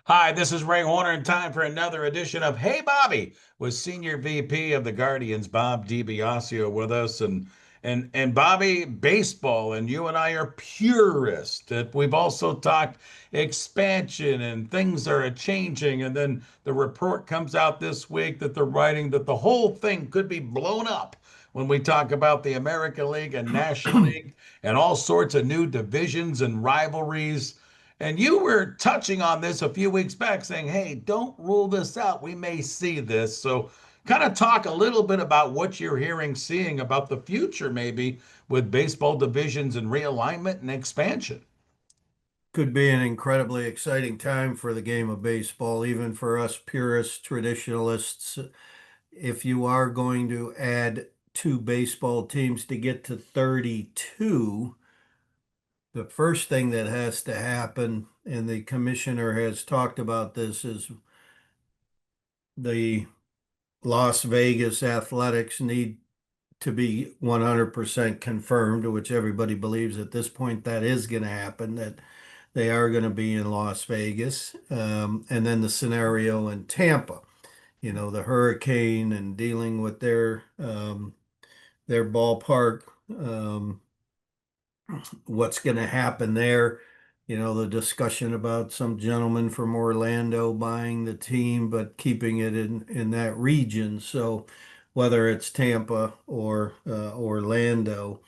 Hi, this is Ray Horner, and time for another edition of Hey Bobby with Senior VP of the Guardians, Bob DiBiasio, with us. And Bobby, baseball, and you and I are purists. That we've also talked expansion and things are changing. And then the report comes out this week that they're writing that the whole thing could be blown up when we talk about the American League and National League and all sorts of new divisions and rivalries. And you were touching on this a few weeks back, saying, hey, don't rule this out. We may see this. So, kind of talk a little bit about what you're hearing, seeing about the future, maybe with baseball divisions and realignment and expansion. Could be an incredibly exciting time for the game of baseball, even for us purists, traditionalists. If you are going to add two baseball teams to get to 32, the first thing that has to happen, and the commissioner has talked about this, is the Las Vegas Athletics need to be 100% confirmed, which everybody believes at this point that is going to happen, that they are going to be in Las Vegas. And then the scenario in Tampa, the hurricane and dealing with their ballpark, what's going to happen there. The discussion about some gentleman from Orlando buying the team, but keeping it in that region. So whether it's Tampa or Orlando.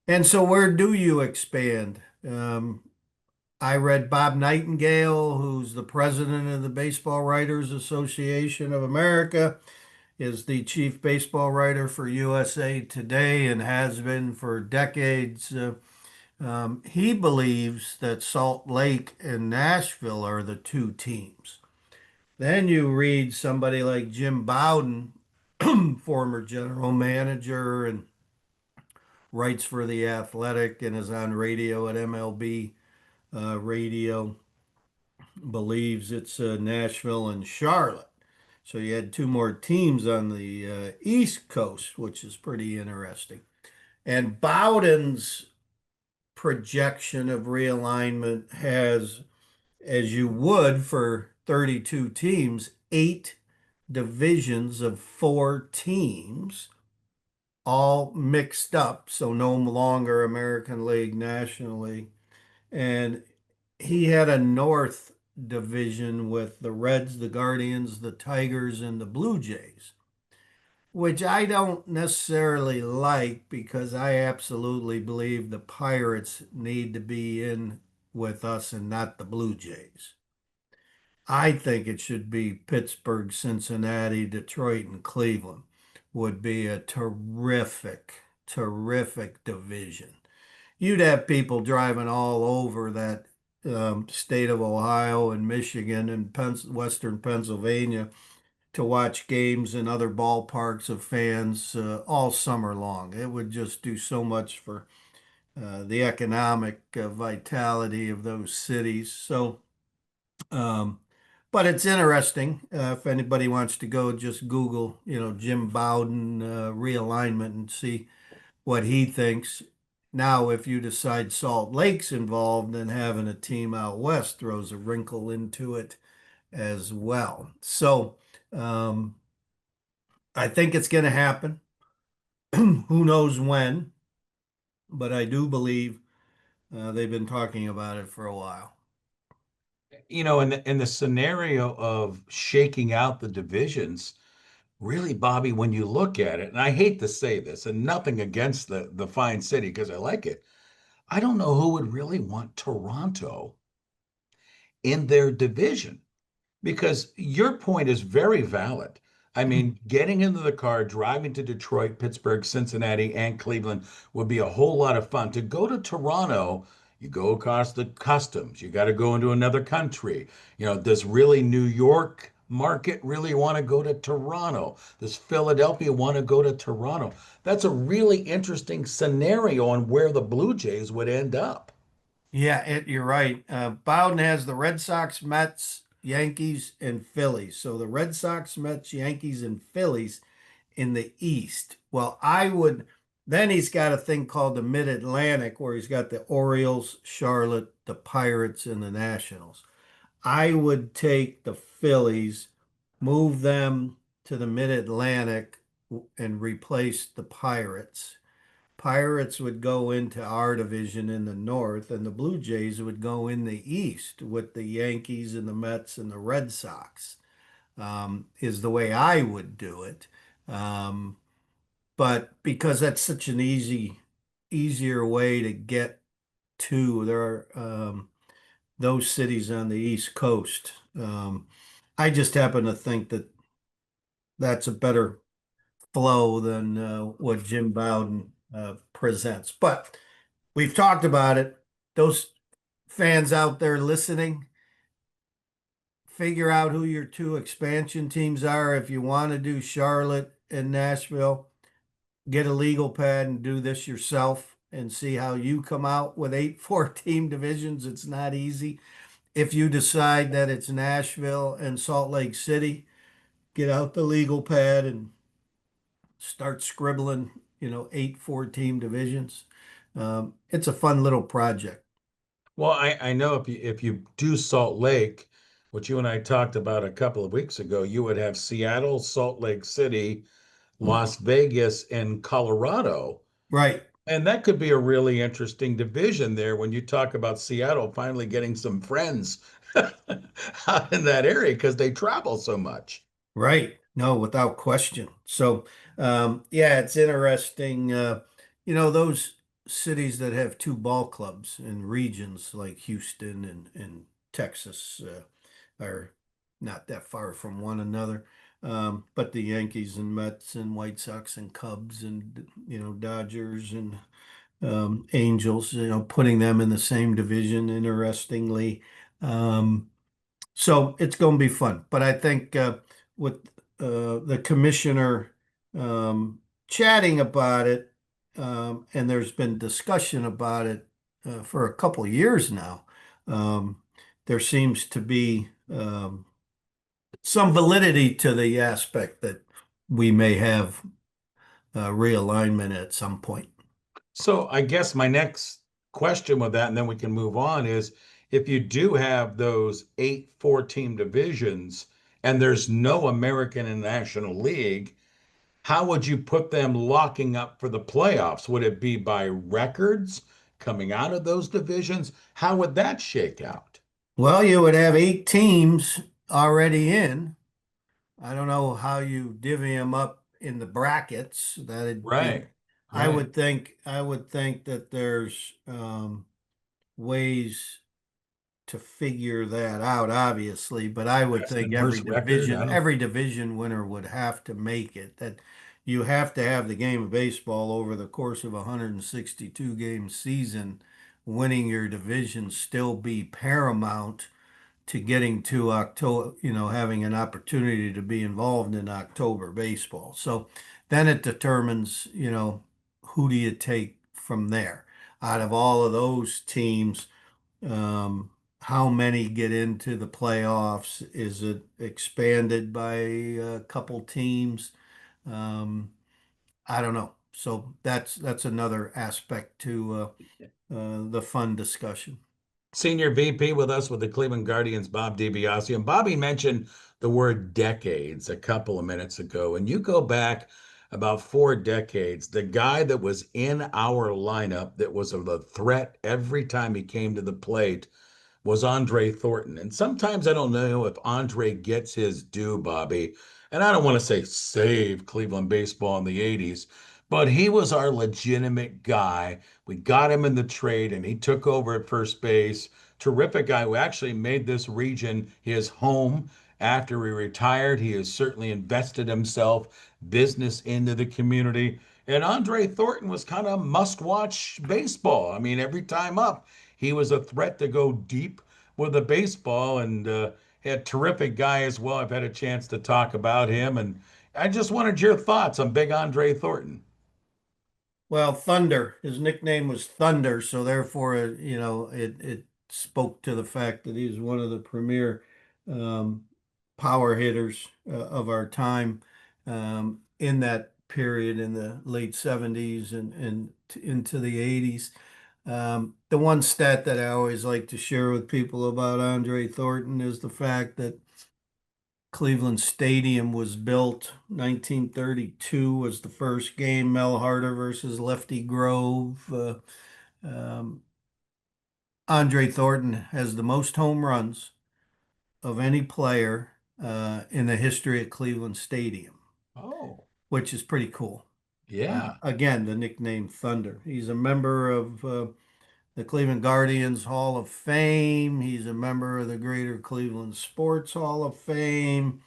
And so where do you expand? I read Bob Nightingale, who's the president of the Baseball Writers Association of America, is the chief baseball writer for USA Today and has been for decades. He believes that Salt Lake and Nashville are the two teams. Then you read somebody like Jim Bowden, former general manager, and writes for The Athletic and is on radio at MLB radio, believes it's Nashville and Charlotte. So you had two more teams on the East Coast, which is pretty interesting. And Bowden's projection of realignment has, as you would for 32 teams, eight divisions of four teams, all mixed up. So no longer American League, National League. And he had a North division with the Reds, the Guardians, the Tigers, and the Blue Jays, which I don't necessarily like because I absolutely believe the Pirates need to be in with us and not the Blue Jays. I think it should be Pittsburgh, Cincinnati, Detroit, and Cleveland would be a terrific, terrific division. You'd have people driving all over that state of Ohio and Michigan and Western Pennsylvania to watch games in other ballparks of fans all summer long. It would just do so much for the economic vitality of those cities. So, um, but it's interesting. If anybody wants to go, just Google, Jim Bowden realignment and see what he thinks. Now, if you decide Salt Lake's involved, then having a team out west throws a wrinkle into it as well. So, um, I think it's going to happen. Who knows when, but I do believe they've been talking about it for a while. In the scenario of shaking out the divisions, really, Bobby, when you look at it, and I hate to say this, and nothing against the fine city because I like it, I don't know who would really want Toronto in their division because your point is very valid. I mean, getting into the car, driving to Detroit, Pittsburgh, Cincinnati, and Cleveland would be a whole lot of fun. To go to Toronto, you go across the customs, you got to go into another country. Does really New York market really want to go to Toronto? Does Philadelphia want to go to Toronto? That's a really interesting scenario on where the Blue Jays would end up. Yeah, you're right. Bowden has the Red Sox, Mets, Yankees, and Phillies. So the Red Sox, Mets, Yankees, and Phillies in the East. Well, then he's got a thing called the Mid-Atlantic where he's got the Orioles, Charlotte, the Pirates, and the Nationals. I would take the Phillies, move them to the Mid-Atlantic and replace the Pirates. Pirates would go into our division in the North, and the Blue Jays would go in the East with the Yankees and the Mets and the Red Sox, is the way I would do it. Um, but because that's such an easier way to get to there are those cities on the East Coast. I just happen to think that that's a better flow than what Jim Bowden presents. But we've talked about it. Those fans out there listening, figure out who your two expansion teams are. If you want to do Charlotte and Nashville, get a legal pad and do this yourself and see how you come out with 8 4 team divisions. It's not easy. If you decide that it's Nashville and Salt Lake City, get out the legal pad and start scribbling, 8 4 team divisions. It's a fun little project. Well, I know if you do Salt Lake, what you and I talked about a couple of weeks ago, you would have Seattle, Salt Lake City, Las Vegas, and Colorado. Right, And that could be a really interesting division there when you talk about Seattle finally getting some friends out in that area because they travel so much. right. No, without question. So, yeah, it's interesting. Those cities that have 2 ball clubs and regions like Houston and Texas are not that far from one another. But the Yankees and Mets and White Sox and Cubs and Dodgers and Angels, putting them in the same division, interestingly. Um, so it's going to be fun. But I think with the commissioner chatting about it, and there's been discussion about it for a couple of years now, um, there seems to be some validity to the aspect that we may have realignment at some point. So I guess my next question with that, and then we can move on, is if you do have those 8 4 team divisions and there's no American and National League, how would you put them locking up for the playoffs? Would it be by records coming out of those divisions? How would that shake out? Well, you would have 8 teams already in. I don't know how you divvy them up in the brackets. That'd be, Right, right. I would think that there's ways to figure that out, obviously, but I would Best think and worst record. I don't. every division winner would have to make it. That you have to have the game of baseball over the course of a 162 game season, winning your division still be paramount to getting to October, having an opportunity to be involved in October baseball. So then it determines, who do you take from there? Out of all of those teams, um, how many get into the playoffs? Is it expanded by a couple teams? Um, I don't know. So that's another aspect to the fun discussion. Senior VP with us with the Cleveland Guardians, Bob DiBiasio. And Bobby mentioned the word decades a couple of minutes ago. And you go back about 4 decades, the guy that was in our lineup that was a threat every time he came to the plate was Andre Thornton. And sometimes I don't know if Andre gets his due, Bobby. And I don't want to say save Cleveland baseball in the 80s, but he was our legitimate guy. We got him in the trade and he took over at first base. Terrific guy who actually made this region his home after he retired. He has certainly invested himself business into the community. And Andre Thornton was kind of must watch baseball. I mean, every time up, he was a threat to go deep with a baseball and a terrific guy as well. I've had a chance to talk about him, and I just wanted your thoughts on Big Andre Thornton. Well, Thunder, his nickname was Thunder, so therefore, it spoke to the fact that he was one of the premier um, power hitters of our time in that period in the late 70s and into the 80s. The one stat that I always like to share with people about Andre Thornton is the fact that Cleveland Stadium was built 1932 was the first game, Mel Harder versus Lefty Grove. Um, Andre Thornton has the most home runs of any player in the history of Cleveland Stadium, Oh, which is pretty cool. yeah. Again, the nickname Thunder. He's a member of the Cleveland Guardians Hall of Fame. He's a member of the Greater Cleveland Sports Hall of Fame.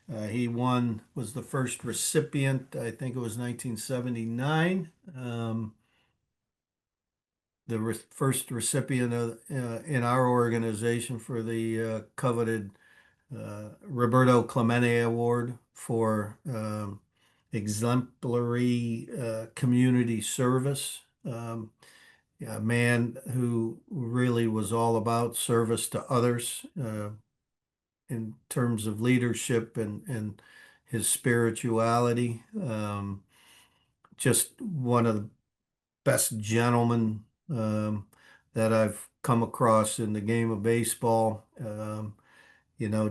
Was the first recipient, I think it was 1979, first recipient in our organization for the coveted Roberto Clemente Award for exemplary community service. A man who really was all about service to others in terms of leadership and his spirituality. Just one of the best gentlemen that I've come across in the game of baseball.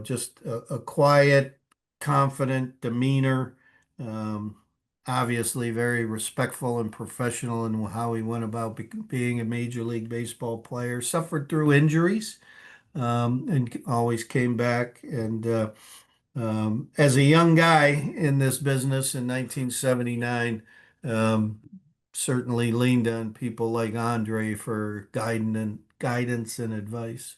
Just a quiet, confident demeanor. Um, Obviously, very respectful and professional in how he went about being a Major League Baseball player. Suffered through injuries and always came back. And as a young guy in this business in 1979, um, certainly leaned on people like Andre for guidance and advice.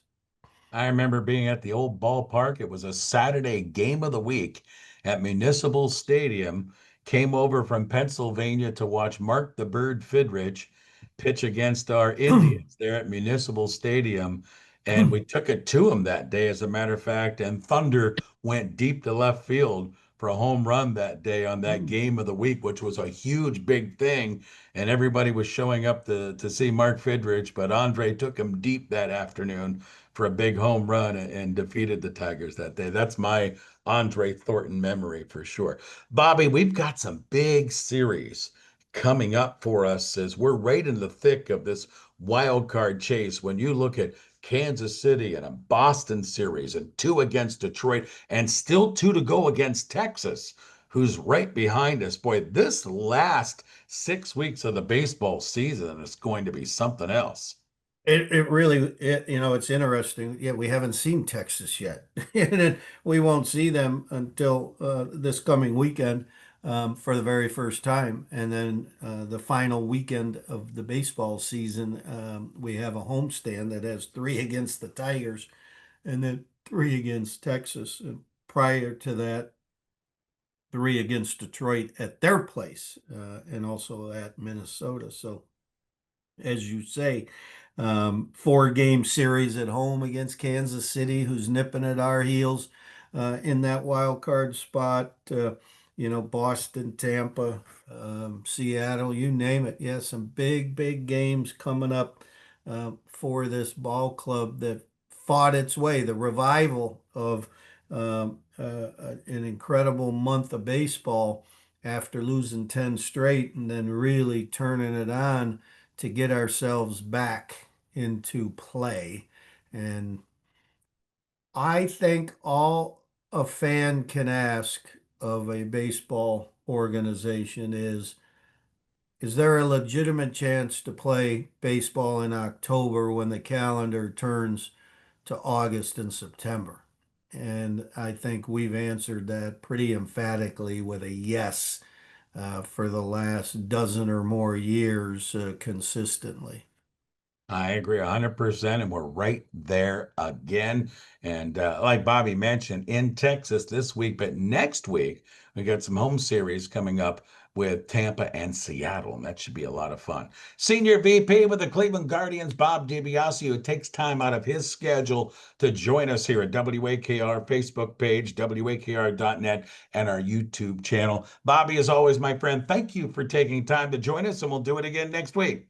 I remember being at the old ballpark. It was a Saturday game of the week at Municipal Stadium. Came over from Pennsylvania to watch Mark the Bird Fidrich pitch against our Indians there at Municipal Stadium. And we took it to him that day, as a matter of fact. And Thunder went deep to left field for a home run that day on that game of the week, which was a huge, big thing. And everybody was showing up to see Mark Fidrich, but Andre took him deep that afternoon for a big home run and defeated the Tigers that day. That's my Andre Thornton memory for sure. Bobby, we've got some big series coming up for us as we're right in the thick of this wild card chase. When you look at Kansas City and a Boston series and two against Detroit and still two to go against Texas, who's right behind us. Boy, this last 6 weeks of the baseball season is going to be something else. It really it's interesting. Yeah, we haven't seen Texas yet, and we won't see them until this coming weekend for the very first time, and then the final weekend of the baseball season, we have a homestand that has three against the Tigers, and then three against Texas, and prior to that, three against Detroit at their place, and also at Minnesota. So as you say, four-game series at home against Kansas City, who's nipping at our heels in that wild card spot. Boston, Tampa, Seattle, you name it. Yeah, some big, big games coming up for this ball club that fought its way. The revival of an incredible month of baseball after losing 10 straight and then really turning it on to get ourselves back into play. And I think all a fan can ask of a baseball organization is there a legitimate chance to play baseball in October when the calendar turns to August and September? And I think we've answered that pretty emphatically with a yes for the last dozen or more years consistently. I agree 100%. And we're right there again. And like Bobby mentioned, in Texas this week, but next week, we got some home series coming up with Tampa and Seattle. And that should be a lot of fun. Senior VP with the Cleveland Guardians, Bob DiBiasio, takes time out of his schedule to join us here at WAKR Facebook page, WAKR.net, and our YouTube channel. Bobby, as always, my friend, thank you for taking time to join us, and we'll do it again next week.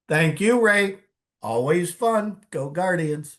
Thank you, Ray. Always fun. Go Guardians.